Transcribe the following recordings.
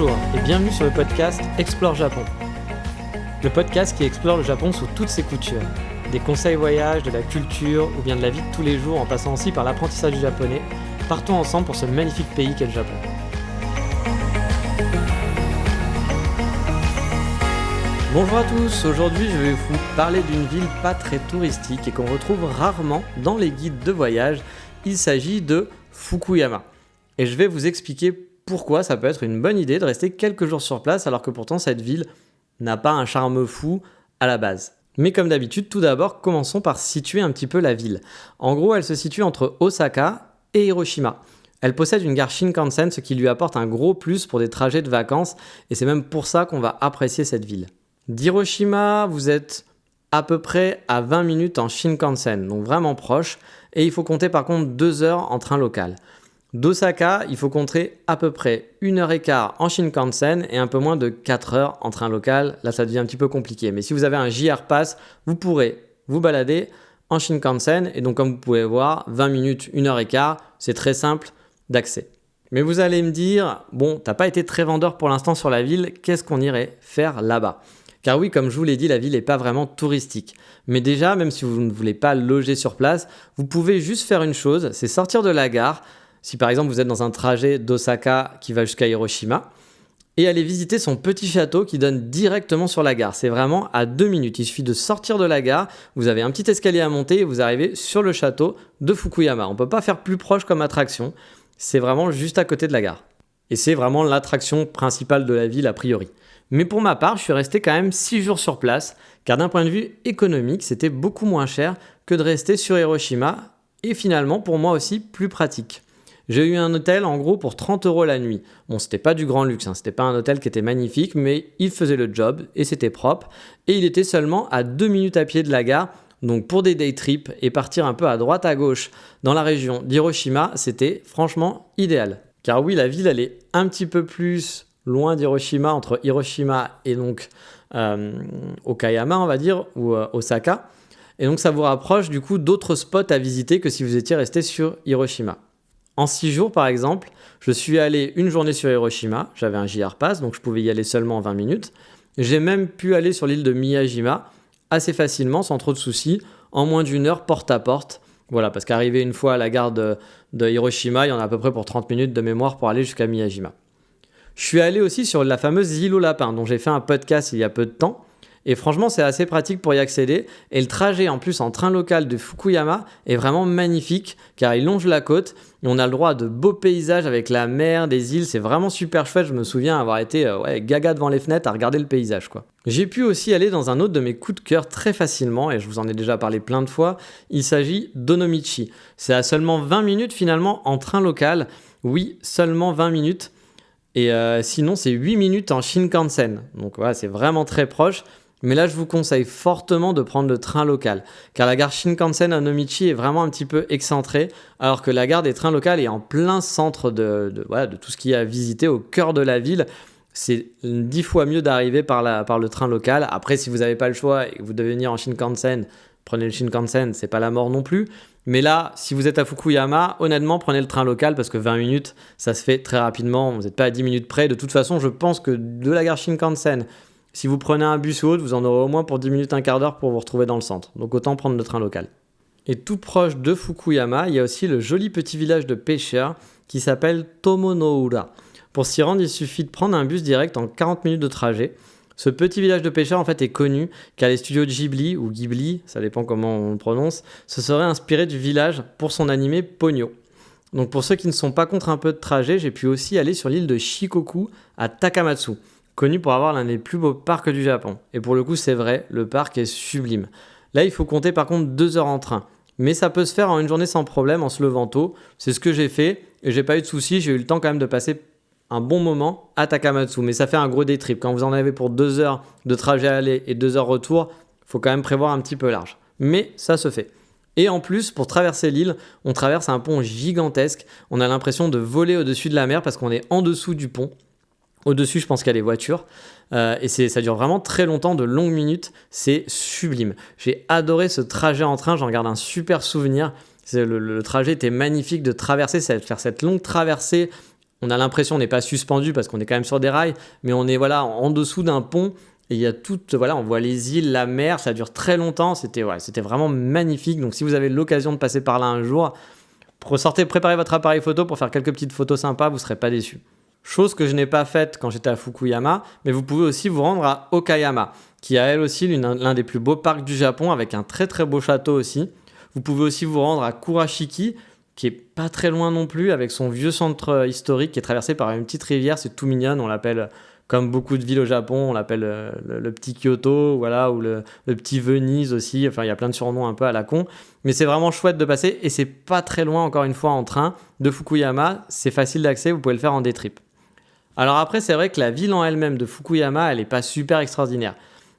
Bonjour et bienvenue sur le podcast Explore Japon. Le podcast qui explore le Japon sous toutes ses coutures. Des conseils voyage, de la culture ou bien de la vie de tous les jours en passant aussi par l'apprentissage du japonais. Partons ensemble pour ce magnifique pays qu'est le Japon. Bonjour à tous, aujourd'hui je vais vous parler d'une ville pas très touristique et qu'on retrouve rarement dans les guides de voyage. Il s'agit de Fukuyama. Et je vais vous expliquer pourquoi ça peut être une bonne idée de rester quelques jours sur place alors que pourtant cette ville n'a pas un charme fou à la base. Mais comme d'habitude, tout d'abord, commençons par situer un petit peu la ville. En gros, elle se situe entre Osaka et Hiroshima. Elle possède une gare Shinkansen, ce qui lui apporte un gros plus pour des trajets de vacances et c'est même pour ça qu'on va apprécier cette ville. D'Hiroshima, vous êtes à peu près à 20 minutes en Shinkansen, donc vraiment proche, et il faut compter par contre 2 heures en train local. D'Osaka, il faut compter à peu près 1h15 en Shinkansen et un peu moins de 4 heures en train local. Là, ça devient un petit peu compliqué. Mais si vous avez un JR Pass, vous pourrez vous balader en Shinkansen. Et donc, comme vous pouvez voir, 20 minutes, 1h15, c'est très simple d'accès. Mais vous allez me dire, bon, t'as pas été très vendeur pour l'instant sur la ville, qu'est-ce qu'on irait faire là-bas ? Car oui, comme je vous l'ai dit, la ville n'est pas vraiment touristique. Mais déjà, même si vous ne voulez pas loger sur place, vous pouvez juste faire une chose, c'est sortir de la gare. Si par exemple vous êtes dans un trajet d'Osaka qui va jusqu'à Hiroshima, et aller visiter son petit château qui donne directement sur la gare. C'est vraiment à 2 minutes. Il suffit de sortir de la gare, vous avez un petit escalier à monter et vous arrivez sur le château de Fukuyama. On ne peut pas faire plus proche comme attraction, c'est vraiment juste à côté de la gare. Et c'est vraiment l'attraction principale de la ville a priori. Mais pour ma part, je suis resté quand même 6 jours sur place, car d'un point de vue économique, c'était beaucoup moins cher que de rester sur Hiroshima, et finalement pour moi aussi plus pratique. J'ai eu un hôtel en gros pour 30 € la nuit. Bon, c'était pas du grand luxe, c'était pas un hôtel qui était magnifique, mais il faisait le job et c'était propre. Et il était seulement à 2 minutes à pied de la gare. Donc pour des day trips et partir un peu à droite à gauche dans la région d'Hiroshima, c'était franchement idéal. Car oui, la ville elle est un petit peu plus loin d'Hiroshima, entre Hiroshima et donc Okayama on va dire, ou Osaka. Et donc ça vous rapproche du coup d'autres spots à visiter que si vous étiez resté sur Hiroshima. En 6 jours, par exemple, je suis allé une journée sur Hiroshima, j'avais un JR Pass, donc je pouvais y aller seulement en 20 minutes. J'ai même pu aller sur l'île de Miyajima assez facilement, sans trop de soucis, en moins d'1 heure porte à porte. Voilà, parce qu'arriver une fois à la gare de Hiroshima, il y en a à peu près pour 30 minutes de mémoire pour aller jusqu'à Miyajima. Je suis allé aussi sur la fameuse île aux lapins, dont j'ai fait un podcast il y a peu de temps. Et franchement, c'est assez pratique pour y accéder. Et le trajet, en plus, en train local de Fukuyama est vraiment magnifique, car il longe la côte. Et on a le droit à de beaux paysages avec la mer, des îles. C'est vraiment super chouette. Je me souviens avoir été gaga devant les fenêtres à regarder le paysage, quoi. J'ai pu aussi aller dans un autre de mes coups de cœur très facilement, et je vous en ai déjà parlé plein de fois. Il s'agit d'Onomichi. C'est à seulement 20 minutes, finalement, en train local. Oui, seulement 20 minutes. Et sinon, c'est 8 minutes en Shinkansen. Donc voilà, c'est vraiment très proche. Mais là, je vous conseille fortement de prendre le train local, car la gare Shinkansen à Onomichi est vraiment un petit peu excentrée, alors que la gare des trains locaux est en plein centre de tout ce qu'il y a à visiter, au cœur de la ville. C'est 10 fois mieux d'arriver par le train local. Après, si vous n'avez pas le choix et que vous devez venir en Shinkansen, prenez le Shinkansen, c'est pas la mort non plus. Mais là, si vous êtes à Fukuyama, honnêtement, prenez le train local parce que 20 minutes, ça se fait très rapidement. Vous n'êtes pas à 10 minutes près. De toute façon, je pense que de la gare Shinkansen, si vous prenez un bus ou autre, vous en aurez au moins pour 10 minutes, un quart d'heure pour vous retrouver dans le centre. Donc autant prendre le train local. Et tout proche de Fukuyama, il y a aussi le joli petit village de pêcheurs qui s'appelle Tomonoura. Pour s'y rendre, il suffit de prendre un bus direct en 40 minutes de trajet. Ce petit village de pêcheurs en fait est connu car les studios Ghibli, ou Ghibli, ça dépend comment on le prononce, se seraient inspirés du village pour son animé Ponyo. Donc pour ceux qui ne sont pas contre un peu de trajet, j'ai pu aussi aller sur l'île de Shikoku à Takamatsu, connu pour avoir l'un des plus beaux parcs du Japon. Et pour le coup, c'est vrai, le parc est sublime. Là, il faut compter par contre 2 heures en train. Mais ça peut se faire en une journée sans problème en se levant tôt. C'est ce que j'ai fait et j'ai pas eu de soucis. J'ai eu le temps quand même de passer un bon moment à Takamatsu. Mais ça fait un gros day trip. Quand vous en avez pour 2 heures de trajet aller et 2 heures retour, il faut quand même prévoir un petit peu large. Mais ça se fait. Et en plus, pour traverser l'île, on traverse un pont gigantesque. On a l'impression de voler au-dessus de la mer parce qu'on est en dessous du pont. Au-dessus, je pense qu'il y a les voitures. Et ça dure vraiment très longtemps, de longues minutes. C'est sublime. J'ai adoré ce trajet en train. J'en garde un super souvenir. Le trajet était magnifique de traverser, de faire cette longue traversée On a l'impression, on n'est pas suspendu parce qu'on est quand même sur des rails, mais on est voilà, en dessous d'un pont. Et il y a voilà, on voit les îles, la mer, ça dure très longtemps. C'était vraiment magnifique. Donc si vous avez l'occasion de passer par là un jour, préparez votre appareil photo pour faire quelques petites photos sympas, vous ne serez pas déçus. Chose que je n'ai pas faite quand j'étais à Fukuyama, mais vous pouvez aussi vous rendre à Okayama, qui a elle aussi l'un des plus beaux parcs du Japon, avec un très très beau château aussi. Vous pouvez aussi vous rendre à Kurashiki, qui est pas très loin non plus, avec son vieux centre historique qui est traversé par une petite rivière. C'est tout mignon, on l'appelle, comme beaucoup de villes au Japon, on l'appelle le petit Kyoto, voilà, ou le petit Venise aussi. Enfin, il y a plein de surnoms un peu à la con, mais c'est vraiment chouette de passer, et c'est pas très loin, encore une fois, en train de Fukuyama. C'est facile d'accès, vous pouvez le faire en day trip. Alors après, c'est vrai que la ville en elle-même de Fukuyama, elle n'est pas super extraordinaire,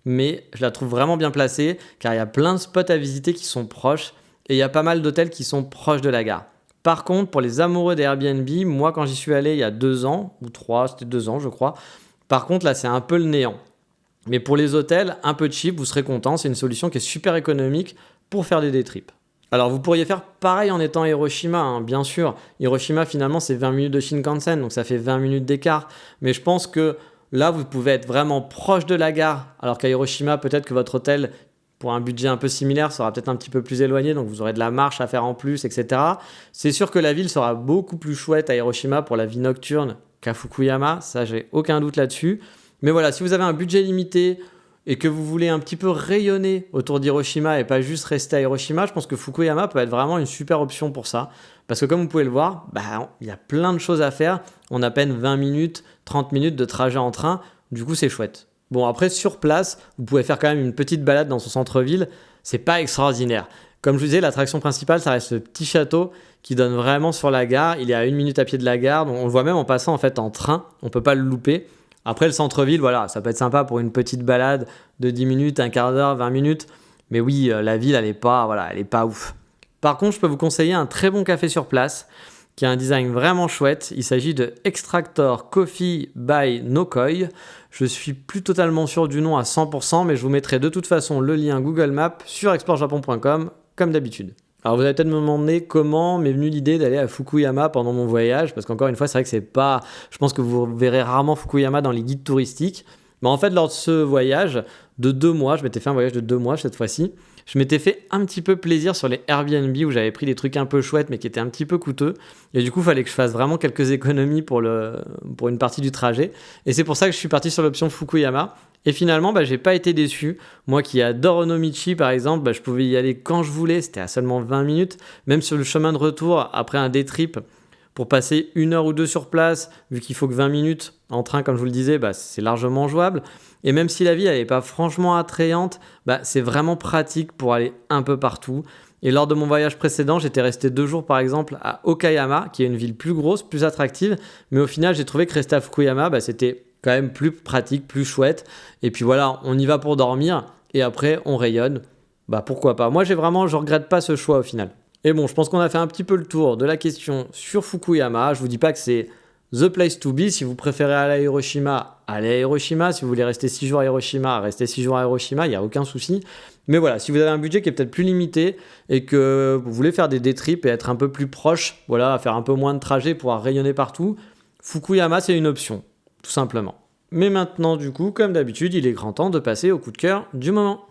mais je la trouve vraiment bien placée, car il y a plein de spots à visiter qui sont proches, et il y a pas mal d'hôtels qui sont proches de la gare. Par contre, pour les amoureux des Airbnb, moi quand j'y suis allé il y a 2 ans, ou 3, c'était 2 ans je crois, par contre là c'est un peu le néant. Mais pour les hôtels, un peu cheap, vous serez content, c'est une solution qui est super économique pour faire des day trips. Alors vous pourriez faire pareil en étant à Hiroshima, hein, bien sûr. Hiroshima finalement c'est 20 minutes de Shinkansen, donc ça fait 20 minutes d'écart. Mais je pense que là vous pouvez être vraiment proche de la gare, alors qu'à Hiroshima peut-être que votre hôtel, pour un budget un peu similaire, sera peut-être un petit peu plus éloigné, donc vous aurez de la marche à faire en plus, etc. C'est sûr que la ville sera beaucoup plus chouette à Hiroshima pour la vie nocturne qu'à Fukuyama, ça j'ai aucun doute là-dessus. Mais voilà, si vous avez un budget limité et que vous voulez un petit peu rayonner autour d'Hiroshima et pas juste rester à Hiroshima, je pense que Fukuyama peut être vraiment une super option pour ça. Parce que comme vous pouvez le voir, il y a plein de choses à faire en à peine 20 minutes, 30 minutes de trajet en train, du coup c'est chouette. Bon, après, sur place, vous pouvez faire quand même une petite balade dans son centre-ville. C'est pas extraordinaire. Comme je vous disais, l'attraction principale, ça reste le petit château qui donne vraiment sur la gare. Il est à 1 minute à pied de la gare. Donc on le voit même en passant en fait en train. On peut pas le louper. Après, le centre-ville, voilà, ça peut être sympa pour une petite balade de 10 minutes, un quart d'heure, 20 minutes. Mais oui, la ville, elle est pas ouf. Par contre, je peux vous conseiller un très bon café sur place qui a un design vraiment chouette. Il s'agit de Extractor Coffee by Nokoi. Je suis plus totalement sûr du nom à 100%, mais je vous mettrai de toute façon le lien Google Maps sur exploreJapon.com, comme d'habitude. Alors vous allez peut-être me demander comment m'est venue l'idée d'aller à Fukuyama pendant mon voyage, parce qu'encore une fois, c'est vrai que c'est pas... Je pense que vous verrez rarement Fukuyama dans les guides touristiques. Mais en fait, lors de ce voyage de 2 mois, je m'étais fait un voyage de 2 mois cette fois-ci, je m'étais fait un petit peu plaisir sur les Airbnb où j'avais pris des trucs un peu chouettes mais qui étaient un petit peu coûteux. Et du coup, il fallait que je fasse vraiment quelques économies pour une partie du trajet. Et c'est pour ça que je suis parti sur l'option Fukuyama. Et finalement, j'ai pas été déçu. Moi qui adore Onomichi par exemple, je pouvais y aller quand je voulais. C'était à seulement 20 minutes. Même sur le chemin de retour, après un day trip, pour passer 1 heure ou 2 sur place, vu qu'il faut que 20 minutes en train, comme je vous le disais, c'est largement jouable. Et même si la vie n'est pas franchement attrayante, c'est vraiment pratique pour aller un peu partout. Et lors de mon voyage précédent, j'étais resté 2 jours par exemple à Okayama, qui est une ville plus grosse, plus attractive. Mais au final, j'ai trouvé que rester à Fukuyama, c'était quand même plus pratique, plus chouette. Et puis voilà, on y va pour dormir et après on rayonne. Pourquoi pas. Moi, je regrette pas ce choix au final. Et bon, je pense qu'on a fait un petit peu le tour de la question sur Fukuyama. Je vous dis pas que c'est the place to be. Si vous préférez aller à Hiroshima, allez à Hiroshima. Si vous voulez rester 6 jours à Hiroshima, restez 6 jours à Hiroshima, il n'y a aucun souci. Mais voilà, si vous avez un budget qui est peut-être plus limité et que vous voulez faire des day trips et être un peu plus proche, voilà, faire un peu moins de trajet, pouvoir rayonner partout, Fukuyama, c'est une option, tout simplement. Mais maintenant, du coup, comme d'habitude, il est grand temps de passer au coup de cœur du moment.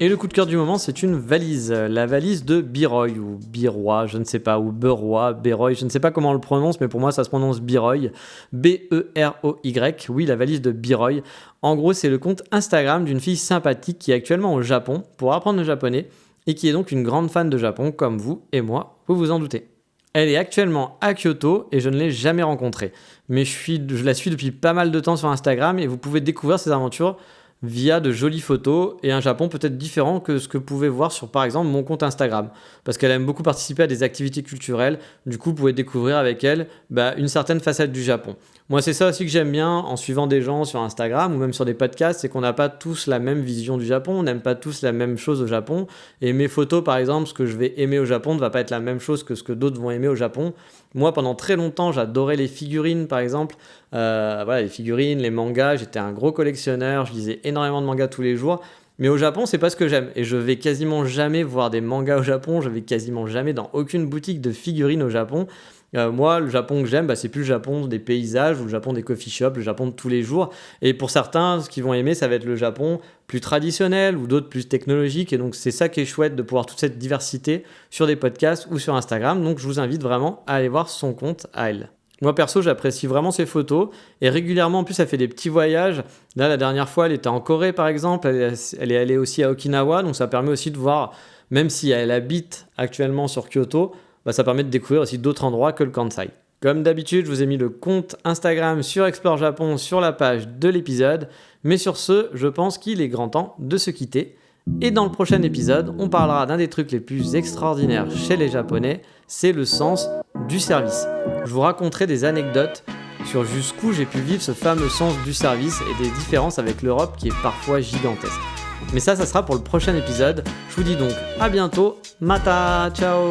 Et le coup de cœur du moment, c'est une valise. La valise de Biroy, ou Biroy, je ne sais pas, ou Beroy, Beroy, je ne sais pas comment on le prononce, mais pour moi, ça se prononce Biroy. B-E-R-O-Y, oui, la valise de Biroy. En gros, c'est le compte Instagram d'une fille sympathique qui est actuellement au Japon pour apprendre le japonais et qui est donc une grande fan de Japon, comme vous et moi, vous vous en doutez. Elle est actuellement à Kyoto et je ne l'ai jamais rencontrée. Mais je la suis depuis pas mal de temps sur Instagram et vous pouvez découvrir ses aventures via de jolies photos et un Japon peut-être différent que ce que vous pouvez voir sur par exemple mon compte Instagram. Parce qu'elle aime beaucoup participer à des activités culturelles, du coup vous pouvez découvrir avec elle une certaine facette du Japon. Moi, c'est ça aussi que j'aime bien en suivant des gens sur Instagram ou même sur des podcasts, c'est qu'on n'a pas tous la même vision du Japon, on n'aime pas tous la même chose au Japon. Et mes photos, par exemple, ce que je vais aimer au Japon ne va pas être la même chose que ce que d'autres vont aimer au Japon. Moi, pendant très longtemps, j'adorais les figurines, par exemple. Les figurines, les mangas, j'étais un gros collectionneur, je lisais énormément de mangas tous les jours. Mais au Japon, c'est pas ce que j'aime. Et je vais quasiment jamais voir des mangas au Japon, je vais quasiment jamais dans aucune boutique de figurines au Japon. Moi, le Japon que j'aime, c'est plus le Japon des paysages ou le Japon des coffee shops, le Japon de tous les jours. Et pour certains, ce qu'ils vont aimer, ça va être le Japon plus traditionnel ou d'autres plus technologiques. Et donc, c'est ça qui est chouette de pouvoir toute cette diversité sur des podcasts ou sur Instagram. Donc, je vous invite vraiment à aller voir son compte à elle. Moi, perso, j'apprécie vraiment ses photos. Et régulièrement, en plus, elle fait des petits voyages. Là, la dernière fois, elle était en Corée, par exemple. Elle est allée aussi à Okinawa. Donc, ça permet aussi de voir, même si elle habite actuellement sur Kyoto, ça permet de découvrir aussi d'autres endroits que le Kansai. Comme d'habitude, je vous ai mis le compte Instagram sur Explore Japon sur la page de l'épisode. Mais sur ce, je pense qu'il est grand temps de se quitter. Et dans le prochain épisode, on parlera d'un des trucs les plus extraordinaires chez les Japonais, c'est le sens du service. Je vous raconterai des anecdotes sur jusqu'où j'ai pu vivre ce fameux sens du service et des différences avec l'Europe qui est parfois gigantesque. Mais ça sera pour le prochain épisode. Je vous dis donc à bientôt. Mata, ciao.